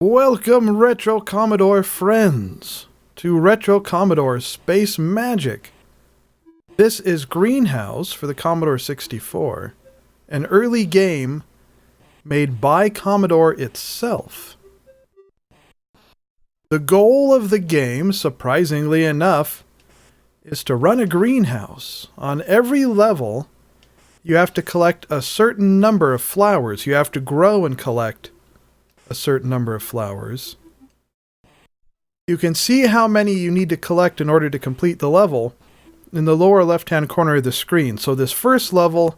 Welcome, Retro Commodore friends, to Retro Commodore Space Magic. This is Greenhouse for the Commodore 64, an early game made by Commodore itself. The goal of the game, surprisingly enough, is to run a greenhouse. On every level, you have to collect a certain number of flowers. You have to grow and collect a certain number of flowers. You can see how many you need to collect in order to complete the level in the lower left-hand corner of the screen. So this first level,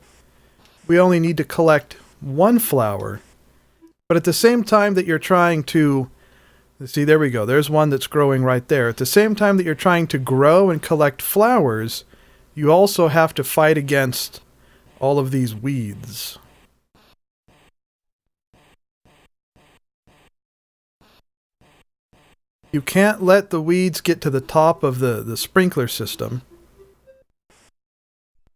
we only need to collect one flower. But at the same time that you're trying to... See, there we go. There's one that's growing right there. At the same time that you're trying to grow and collect flowers, you also have to fight against all of these weeds. You can't let the weeds get to the top of the sprinkler system.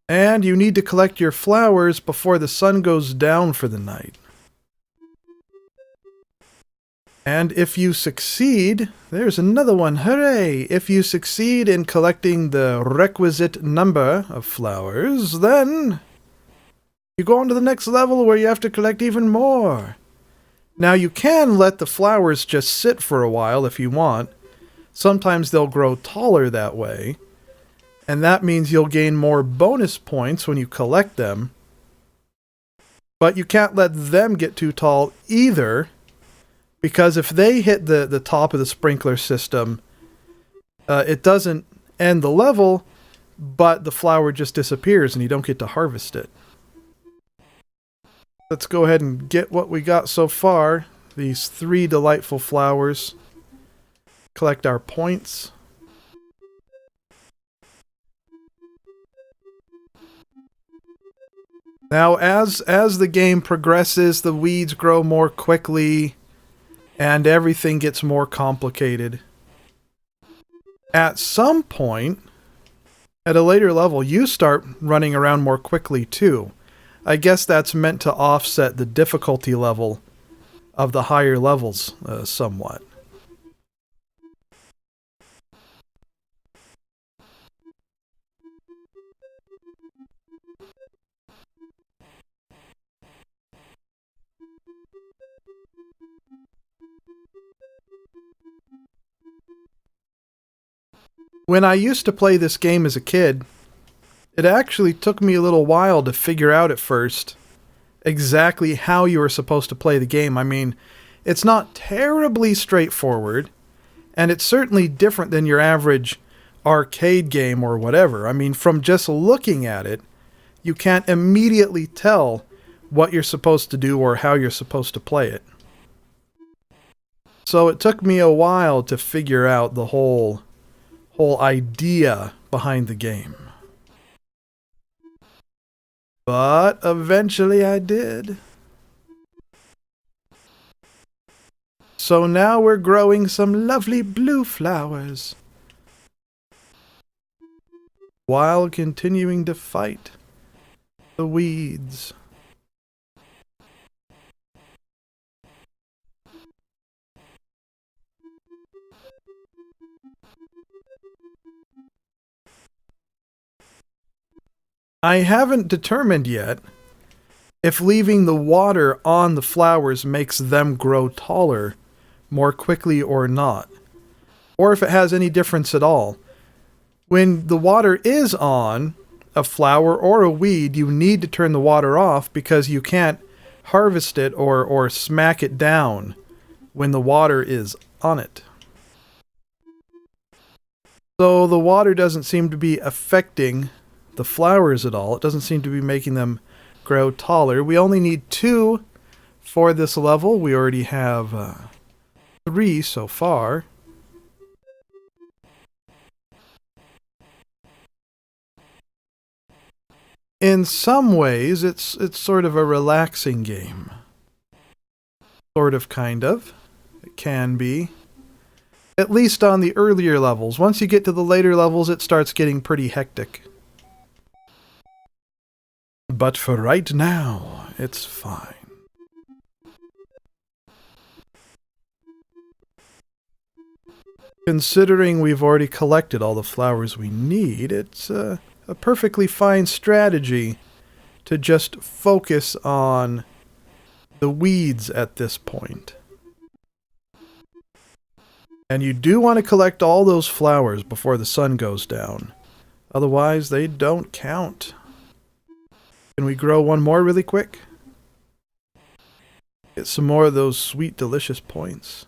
And you need to collect your flowers before the sun goes down for the night. And if you succeed, there's another one, hooray! If you succeed in collecting the requisite number of flowers, then you go on to the next level where you have to collect even more. Now you can let the flowers just sit for a while if you want. Sometimes they'll grow taller that way. And that means you'll gain more bonus points when you collect them. But you can't let them get too tall either, because if they hit the top of the sprinkler system, it doesn't end the level, but the flower just disappears and you don't get to harvest it. Let's go ahead and get what we got so far. These 3 delightful flowers. Collect our points. Now, as the game progresses, the weeds grow more quickly, and everything gets more complicated. At some point, at a later level, you start running around more quickly too. I guess that's meant to offset the difficulty level of the higher levels somewhat. When I used to play this game as a kid, it actually took me a little while to figure out at first exactly how you were supposed to play the game. I mean, it's not terribly straightforward, and it's certainly different than your average arcade game or whatever. I mean, from just looking at it, you can't immediately tell what you're supposed to do or how you're supposed to play it. So it took me a while to figure out the whole idea behind the game. But eventually I did. So now we're growing some lovely blue flowers, while continuing to fight the weeds. I haven't determined yet if leaving the water on the flowers makes them grow taller more quickly or not, or if it has any difference at all. When the water is on a flower or a weed, you need to turn the water off because you can't harvest it or smack it down when the water is on it. So the water doesn't seem to be affecting the flowers at all. It doesn't seem to be making them grow taller. We only need 2 for this level. We already have 3 so far. In some ways, it's sort of a relaxing game. Sort of, kind of. It can be. At least on the earlier levels. Once you get to the later levels, it starts getting pretty hectic. But for right now, it's fine. Considering we've already collected all the flowers we need, it's a perfectly fine strategy to just focus on the weeds at this point. And you do want to collect all those flowers before the sun goes down. Otherwise, they don't count. Can we grow one more really quick? Get some more of those sweet, delicious points.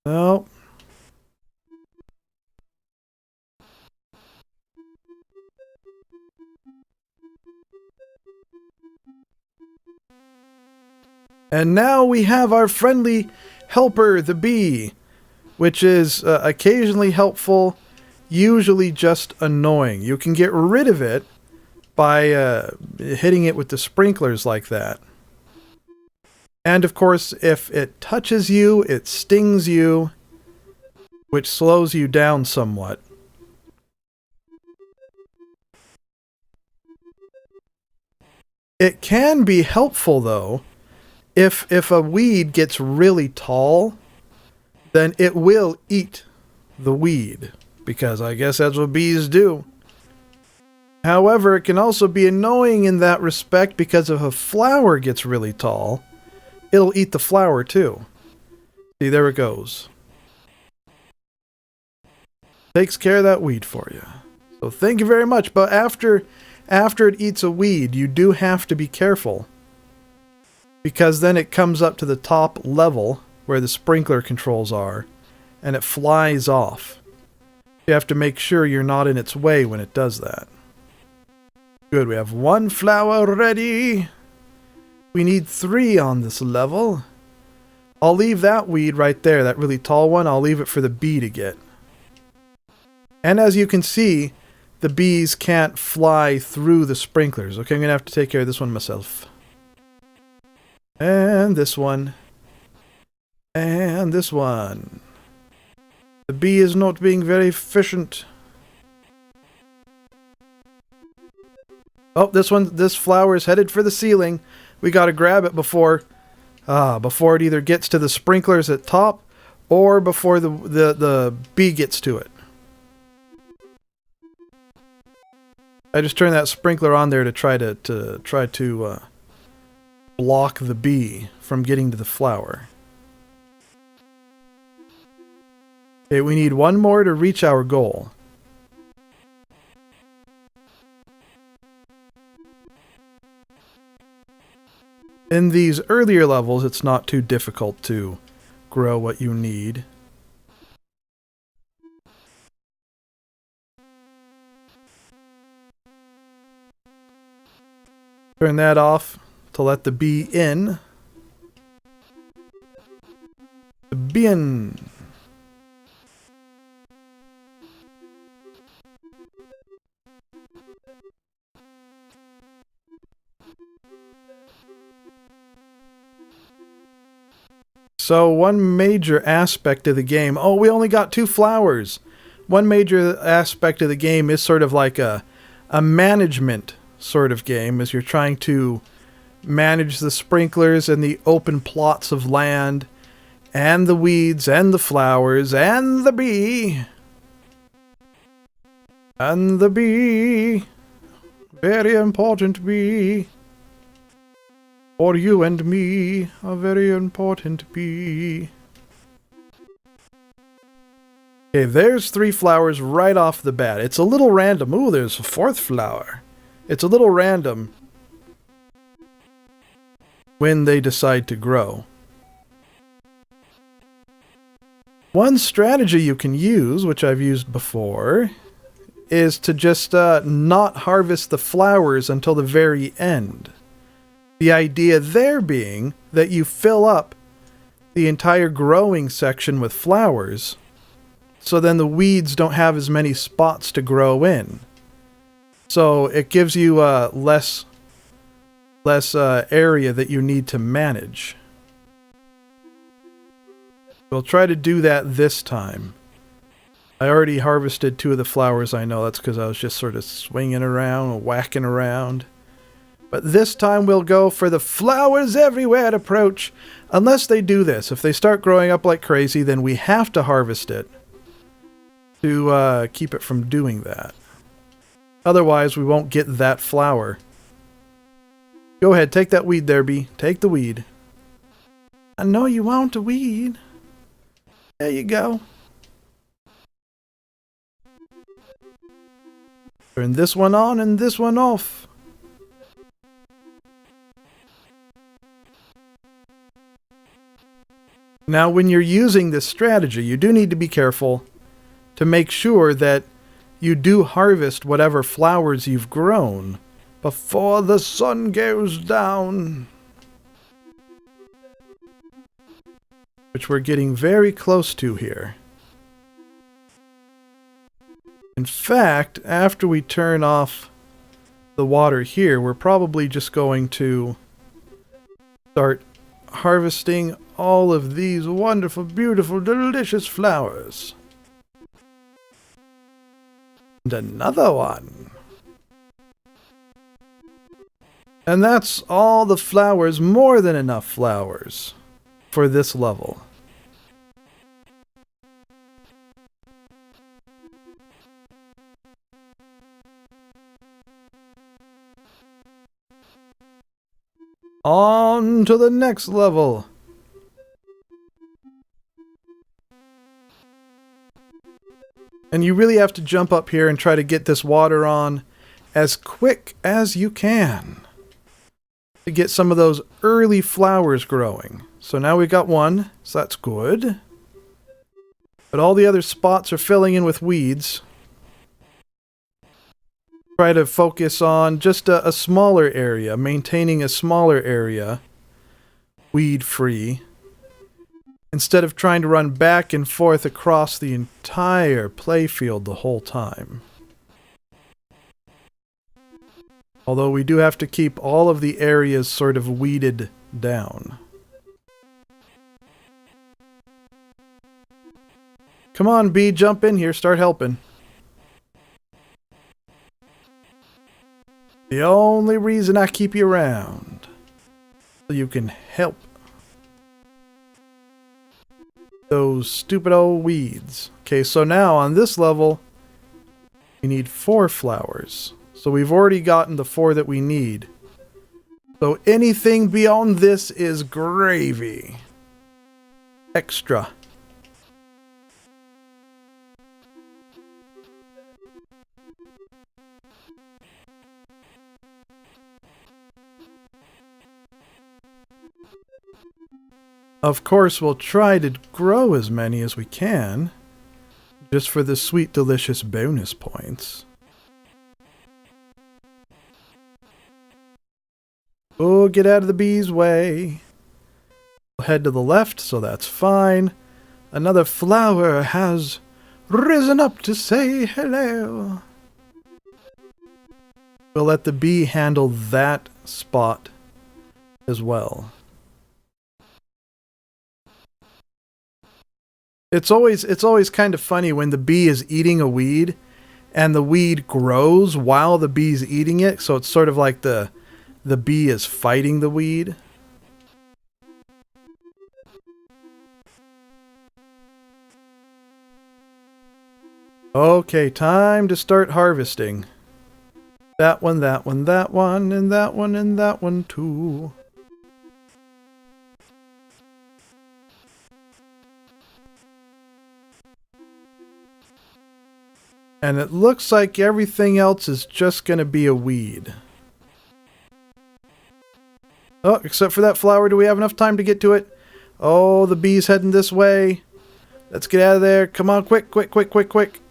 No. And now we have our friendly helper, the bee, which is occasionally helpful, usually just annoying. You can get rid of it by hitting it with the sprinklers like that. And of course, if it touches you, it stings you, which slows you down somewhat. It can be helpful, though, if a weed gets really tall, then it will eat the weed, because I guess that's what bees do. However, it can also be annoying in that respect, because if a flower gets really tall, it'll eat the flower too. See, there it goes. Takes care of that weed for you. So thank you very much. But after it eats a weed, you do have to be careful, because then it comes up to the top level where the sprinkler controls are, and it flies off. You have to make sure you're not in its way when it does that. Good, we have one flower ready. We need 3 on this level. I'll leave that weed right there, that really tall one. I'll leave it for the bee to get. And as you can see, the bees can't fly through the sprinklers. Okay, I'm going to have to take care of this one myself. And this one. And this one. The bee is not being very efficient. Oh, this flower is headed for the ceiling. We got to grab it before it either gets to the sprinklers at top or before the bee gets to it. I just turned that sprinkler on there to try to block the bee from getting to the flower. Okay, we need one more to reach our goal. In these earlier levels, it's not too difficult to grow what you need. Turn that off to let the bee in. The bee in. So one major aspect of the game... Oh, we only got 2 flowers. One major aspect of the game is sort of like a management sort of game, as you're trying to manage the sprinklers and the open plots of land, and the weeds, and the flowers, and the bee. And the bee. Very important bee. For you and me, a very important bee. Okay, there's 3 flowers right off the bat. It's a little random. Ooh, there's a 4th flower. It's a little random when they decide to grow. One strategy you can use, which I've used before, is to just not harvest the flowers until the very end. The idea there being that you fill up the entire growing section with flowers, so then the weeds don't have as many spots to grow in. So it gives you less area that you need to manage. We'll try to do that this time. I already harvested 2 of the flowers, I know. That's because I was just sort of swinging around, whacking around. But this time we'll go for the flowers everywhere approach. Unless they do this. If they start growing up like crazy, then we have to harvest it to keep it from doing that. Otherwise, we won't get that flower. Go ahead, take that weed there, bee. Take the weed. I know you want a weed. There you go. Turn this one on and this one off. Now, when you're using this strategy, you do need to be careful to make sure that you do harvest whatever flowers you've grown before the sun goes down. Which we're getting very close to here. In fact, after we turn off the water here, we're probably just going to start harvesting all of these wonderful, beautiful, delicious flowers. And another one. And that's all the flowers, more than enough flowers for this level. On to the next level. And you really have to jump up here and try to get this water on as quick as you can to get some of those early flowers growing. So now we got one, so that's good. But all the other spots are filling in with weeds. Try to focus on just a smaller area, maintaining a smaller area, weed-free, instead of trying to run back and forth across the entire playfield the whole time. Although we do have to keep all of the areas sort of weeded down. Come on, bee, jump in here, start helping. The only reason I keep you around, so you can help those stupid old weeds. Okay, so now on this level, we need 4 flowers. So we've already gotten the 4 that we need. So anything beyond this is gravy. Extra. Of course, we'll try to grow as many as we can, just for the sweet, delicious bonus points. Oh, get out of the bee's way. We'll head to the left, so that's fine. Another flower has risen up to say hello. We'll let the bee handle that spot as well. It's always kind of funny when the bee is eating a weed and the weed grows while the bee's eating it, so it's sort of like the bee is fighting the weed. Okay, time to start harvesting. That one, that one, that one, and that one, and that one too. And it looks like everything else is just going to be a weed. Oh, except for that flower. Do we have enough time to get to it? Oh, the bee's heading this way. Let's get out of there. Come on, quick, quick, quick, quick, quick.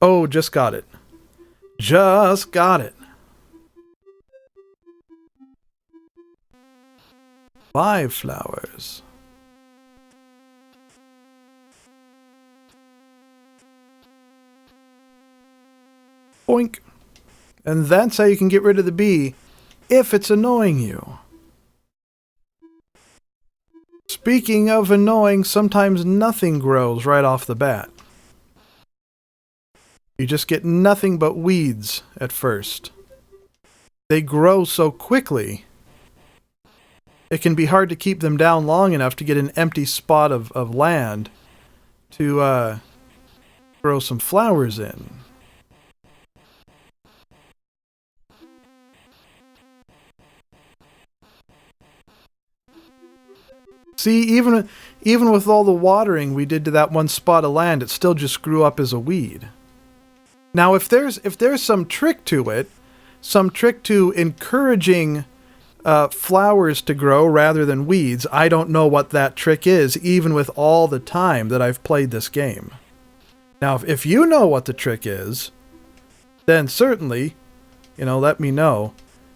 Oh, just got it. Just got it. 5 flowers. Boink. And that's how you can get rid of the bee if it's annoying you. Speaking of annoying, sometimes nothing grows right off the bat. You just get nothing but weeds at first. they grow so quickly, it can be hard to keep them down long enough to get an empty spot of land to grow some flowers in. See, even with all the watering we did to that one spot of land, it still just grew up as a weed. Now, if there's some trick to it, some trick to encouraging flowers to grow rather than weeds, I don't know what that trick is, even with all the time that I've played this game. Now, if you know what the trick is, then certainly, let me know.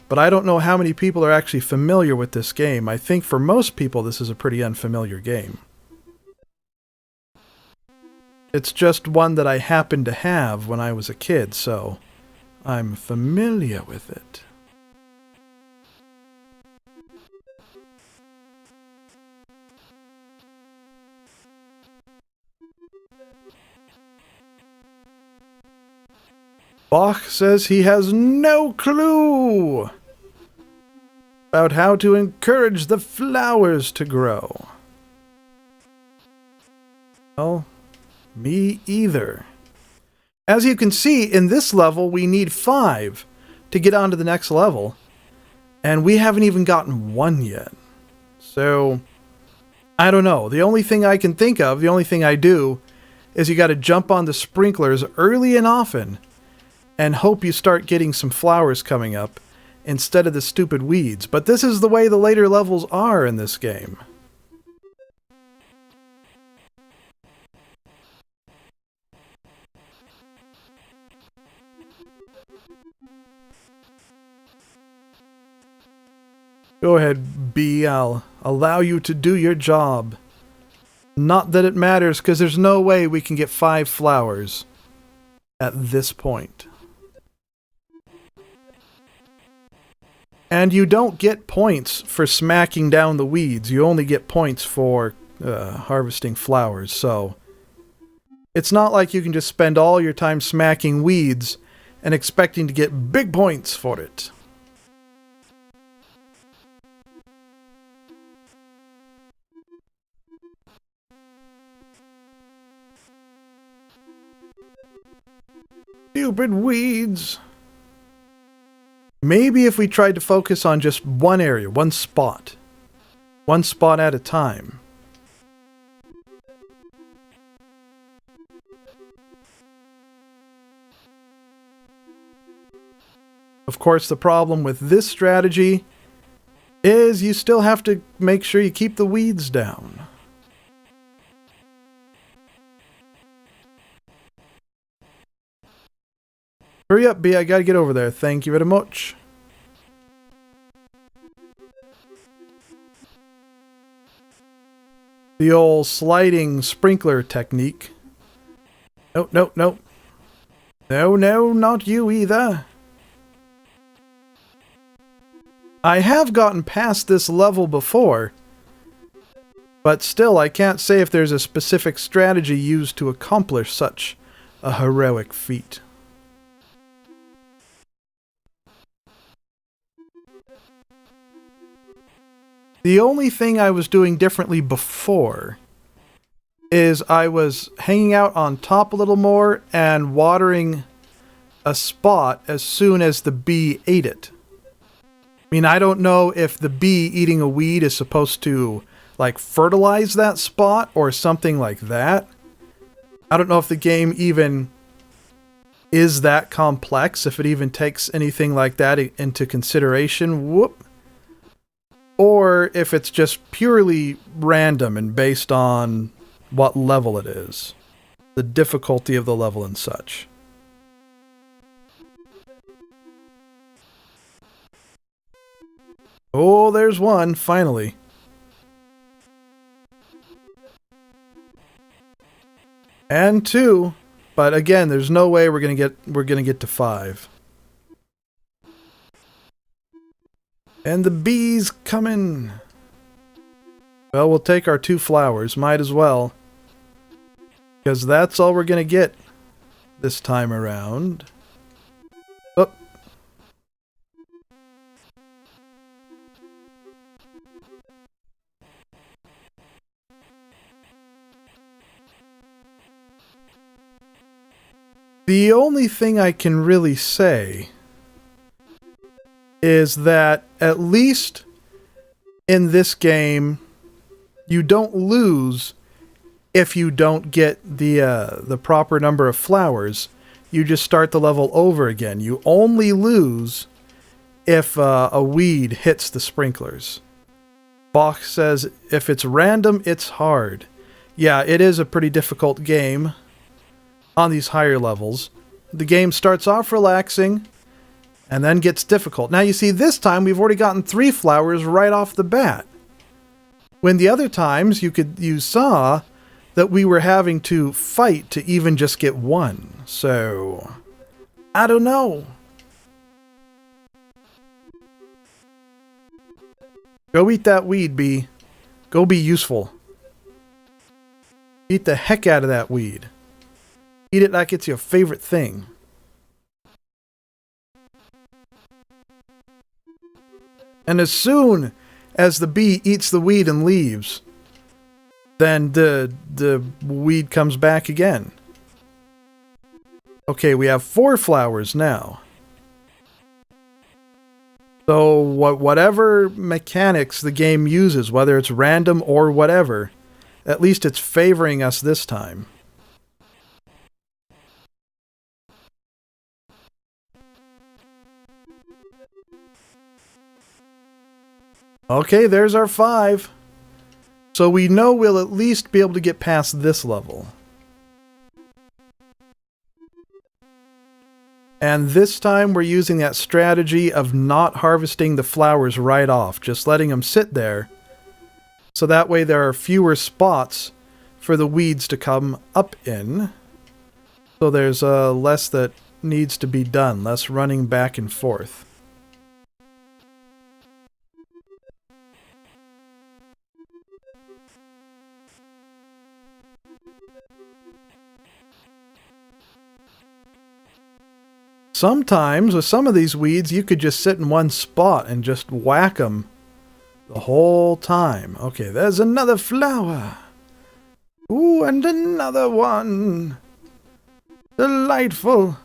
But I don't know how many people are actually familiar with this game. I think for most people this is a pretty unfamiliar game. It's just one that I happened to have when I was a kid, so I'm familiar with it. Bach says he has no clue about how to encourage the flowers to grow. Well, me either. As you can see, in this level, we need 5 to get on to the next level, and we haven't even gotten 1 yet. So, I don't know. The only thing I can think of, the only thing I do, is you gotta jump on the sprinklers early and often, and hope you start getting some flowers coming up, instead of the stupid weeds. But this is the way the later levels are in this game. Go ahead, B. I'll allow you to do your job. Not that it matters, because there's no way we can get 5 flowers at this point. And you don't get points for smacking down the weeds. You only get points for harvesting flowers, so it's not like you can just spend all your time smacking weeds and expecting to get big points for it. Stupid weeds. Maybe if we tried to focus on just one area, one spot at a time. Of course, the problem with this strategy is you still have to make sure you keep the weeds down. Hurry up, B, I gotta get over there. Thank you very much. The old sliding sprinkler technique. No, no, no. No, no, not you either. I have gotten past this level before, but still I can't say if there's a specific strategy used to accomplish such a heroic feat. The only thing I was doing differently before is I was hanging out on top a little more and watering a spot as soon as the bee ate it. I mean, I don't know if the bee eating a weed is supposed to, like, fertilize that spot or something like that. I don't know if the game even is that complex, if it even takes anything like that into consideration. Whoop. Or if it's just purely random and based on what level it is. The difficulty of the level and such. Oh, there's one, finally. And 2, but again, there's no way we're gonna get to 5. And the bee's coming. Well, we'll take our 2 flowers, might as well. Because that's all we're gonna get this time around. Oh. The only thing I can really say is that at least in this game, you don't lose if you don't get the proper number of flowers. You just start the level over again. You only lose if a weed hits the sprinklers. Bach says, if it's random, it's hard. Yeah, it is a pretty difficult game on these higher levels. The game starts off relaxing and then gets difficult. Now you see, this time we've already gotten 3 flowers right off the bat. When the other times you saw that we were having to fight to even just get 1. So, I don't know. Go eat that weed, bee. Go be useful. Eat the heck out of that weed. Eat it like it's your favorite thing. And as soon as the bee eats the weed and leaves, then the weed comes back again. Okay, we have 4 flowers now. So whatever mechanics the game uses, whether it's random or whatever, at least it's favoring us this time. Okay, there's our 5. So we know we'll at least be able to get past this level. And this time we're using that strategy of not harvesting the flowers right off, just letting them sit there. So that way there are fewer spots for the weeds to come up in. So there's less that needs to be done, less running back and forth. Sometimes, with some of these weeds, you could just sit in one spot and just whack them the whole time. Okay, there's another flower. Ooh, and another one. Delightful.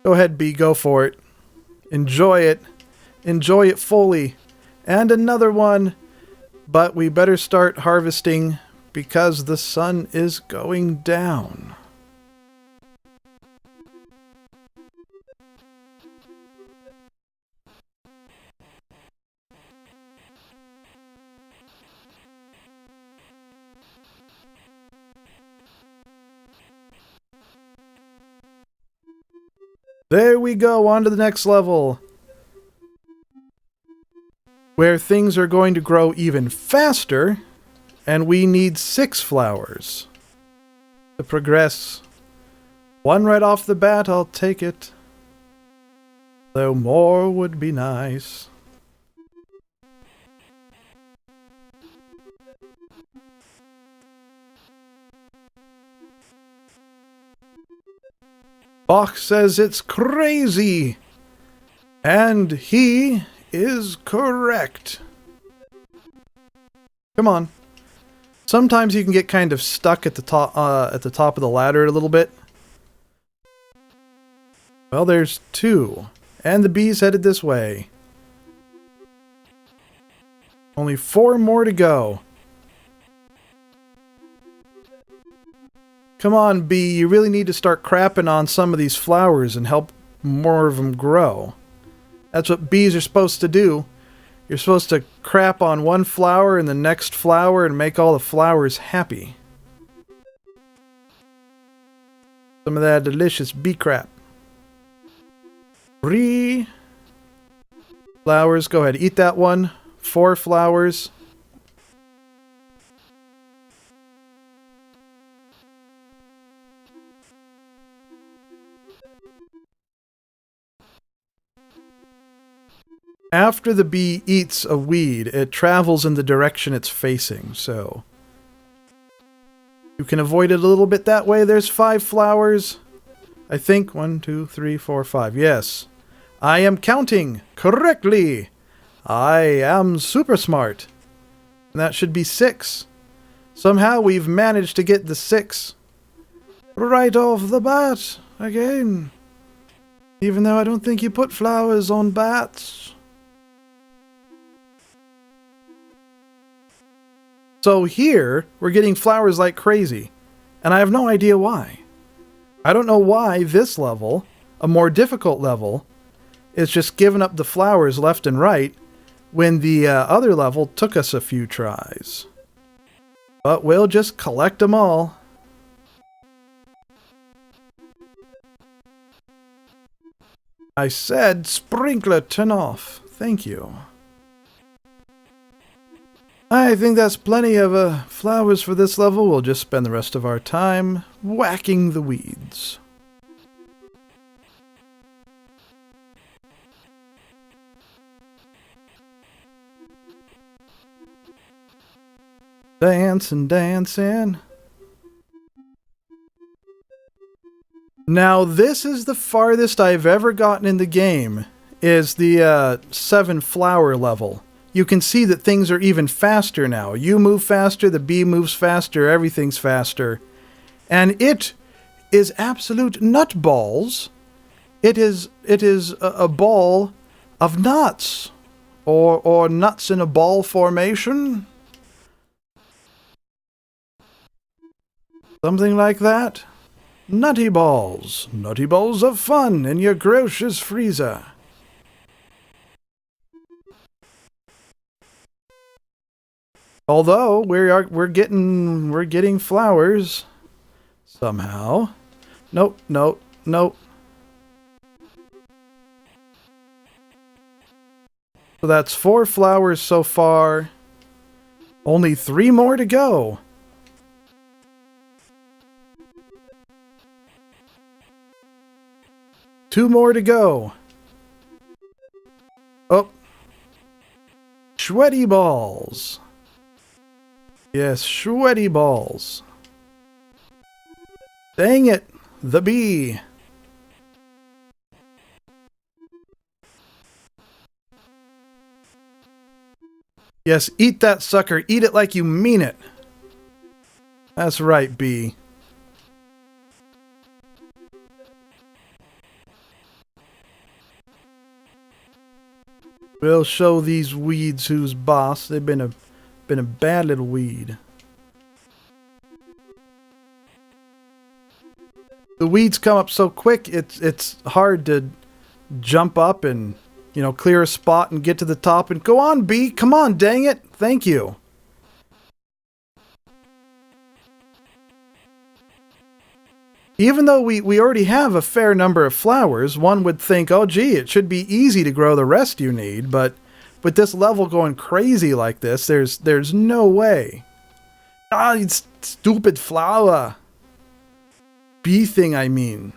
Go ahead, bee, go for it. Enjoy it. Enjoy it fully. And another one. But we better start harvesting because the sun is going down. There we go, on to the next level, where things are going to grow even faster, and we need 6 flowers to progress. 1 right off the bat, I'll take it. Though more would be nice. Bach says it's crazy, and he is correct. Come on. Sometimes you can get kind of stuck at the top of the ladder a little bit. Well, there's 2, and the bee's headed this way. Only 4 more to go. Come on, bee, you really need to start crapping on some of these flowers and help more of them grow. That's what bees are supposed to do. You're supposed to crap on one flower and the next flower and make all the flowers happy. Some of that delicious bee crap. 3 flowers. Go ahead, eat that one. 4 flowers. After the bee eats a weed, it travels in the direction it's facing, so you can avoid it a little bit that way. There's 5 flowers. I think 1, 2, 3, 4, 5. Yes. I am counting correctly. I am super smart. And that should be 6. Somehow we've managed to get the 6 right off the bat. again. Even though I don't think you put flowers on bats. So here, we're getting flowers like crazy. And I have no idea why. I don't know why this level, a more difficult level, is just giving up the flowers left and right when the other level took us a few tries. But we'll just collect them all. I said sprinkler turn off. Thank you. I think that's plenty of flowers for this level. We'll just spend the rest of our time whacking the weeds. Dancing, dancing. Now, this is the farthest I've ever gotten in the game, is the 7 flower level. You can see that things are even faster now. You move faster, the bee moves faster, everything's faster. And it is absolute nutballs. It is a ball of nuts. Or nuts in a ball formation. Something like that. Nutty balls of fun in your grocer's freezer. Although we're getting flowers somehow. Nope. So that's 4 flowers so far. Only 3 more to go. Two more to go. Oh. Sweaty balls. Yes, sweaty balls. Dang it, the bee. Yes, eat that sucker. Eat it like you mean it. That's right, bee. We'll show these weeds who's boss. They've been a bad little weed. The weeds come up so quick, it's hard to jump up and, you know, clear a spot and get to the top and go on, bee. Come on, dang it. Thank you. Even though we already have a fair number of flowers, one would think, oh gee, it should be easy to grow the rest you need, but with this level going crazy like this, there's no way. Ah, you stupid flower. Bee thing, I mean.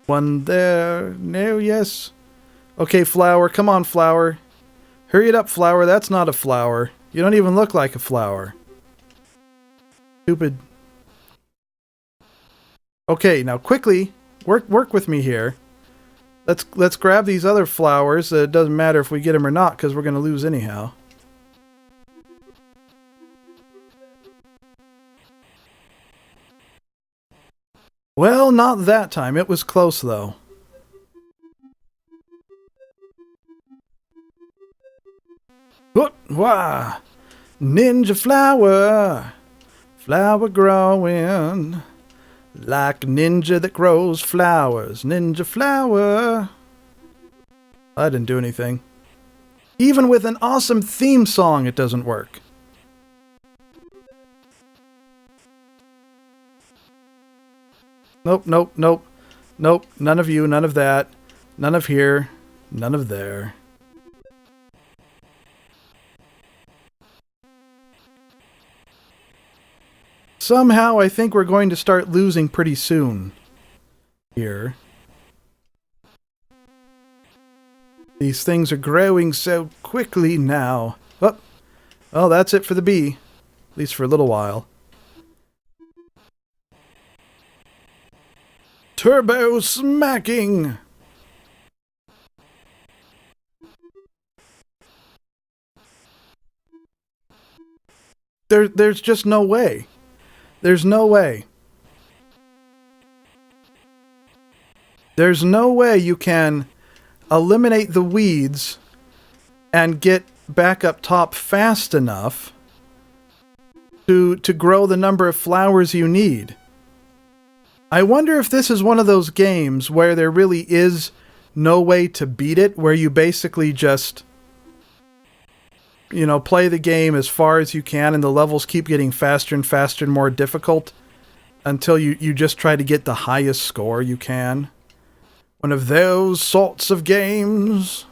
One there. No, yes. Okay, flower. Come on, flower. Hurry it up, flower. That's not a flower. You don't even look like a flower. Stupid. Okay, now quickly, work with me here. Let's grab these other flowers. It doesn't matter if we get them or not, because we're going to lose anyhow. Well, not that time. It was close, though. Wah! Ninja flower, flower growing, like a ninja that grows flowers. Ninja flower. I didn't do anything. Even with an awesome theme song, it doesn't work. Nope. Nope. None of you, none of that. None of here, none of there. Somehow, I think we're going to start losing pretty soon. Here. These things are growing so quickly now. Oh, well, that's it for the bee. At least for a little while. Turbo smacking! There's just no way. There's no way. There's no way you can eliminate the weeds and get back up top fast enough to grow the number of flowers you need. I wonder if this is one of those games where there really is no way to beat it, where you basically just, you know, play the game as far as you can and the levels keep getting faster and faster and more difficult until you just try to get the highest score you can. One of those sorts of games.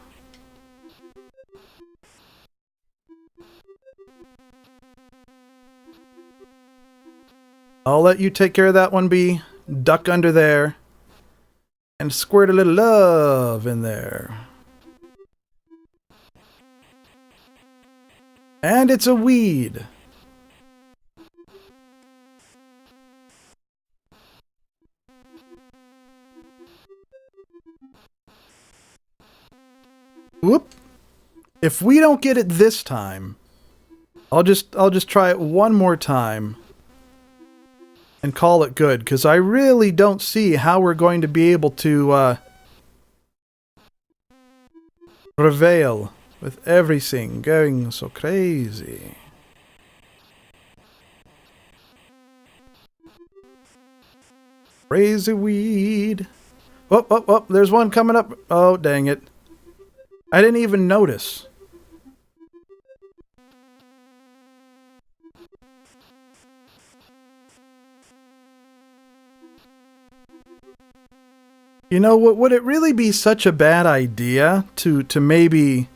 I'll let you take care of that one, Bee. Duck under there. And squirt a little love in there. And it's a weed. Whoop. If we don't get it this time, I'll just try it one more time and call it good, because I really don't see how we're going to be able to prevail with everything going so crazy. Crazy weed. Oh, oh, oh, there's one coming up. Oh, dang it. I didn't even notice. You know, would it really be such a bad idea to maybe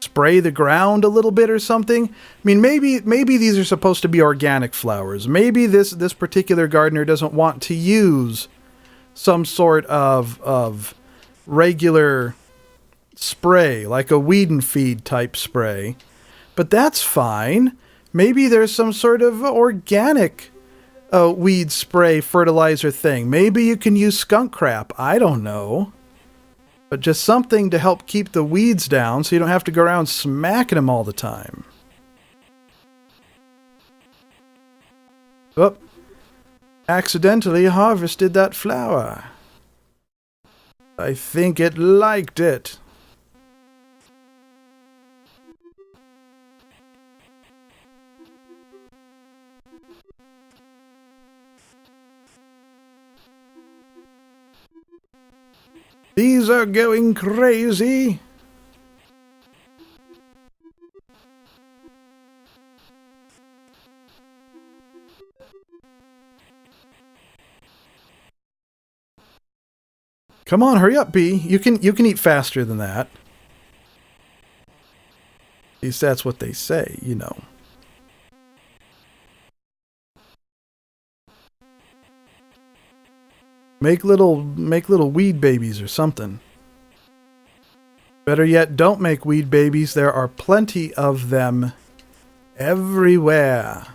spray the ground a little bit or something? I mean, maybe these are supposed to be organic flowers. Maybe this particular gardener doesn't want to use some sort of regular spray, like a weed and feed type spray. But that's fine. Maybe there's some sort of organic weed spray fertilizer thing. Maybe you can use skunk crap. I don't know. But just something to help keep the weeds down so you don't have to go around smacking them all the time. Oh, accidentally harvested that flower. I think it liked it. These are going crazy. Come on, hurry up, Bee. You can eat faster than that. At least that's what they say, you know. Make little weed babies or something. Better yet, don't make weed babies. There are plenty of them everywhere.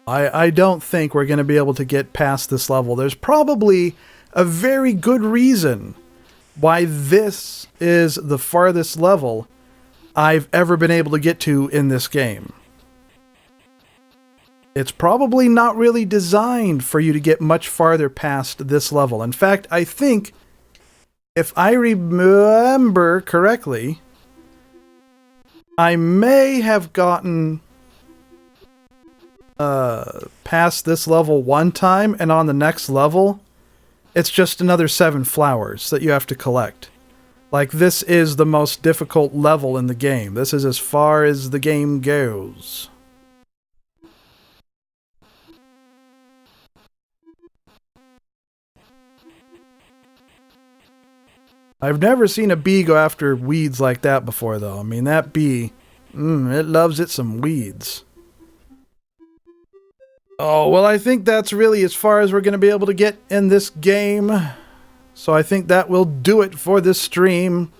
I don't think we're going to be able to get past this level. There's probably a very good reason why this is the farthest level I've ever been able to get to in this game. It's probably not really designed for you to get much farther past this level. In fact, I think, if I remember correctly, I may have gotten past this level one time, and on the next level, it's just another 7 flowers that you have to collect. Like, this is the most difficult level in the game. This is as far as the game goes. I've never seen a bee go after weeds like that before, though. I mean, that bee, it loves it some weeds. Oh, well, I think that's really as far as we're going to be able to get in this game. So I think that will do it for this stream.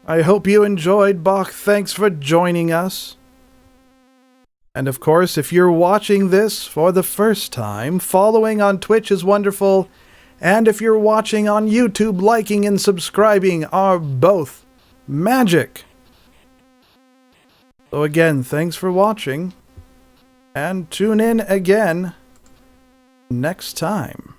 I hope you enjoyed, Bach. Thanks for joining us. And of course, if you're watching this for the first time, following on Twitch is wonderful. And if you're watching on YouTube, liking and subscribing are both magic. So again, thanks for watching, and tune in again next time.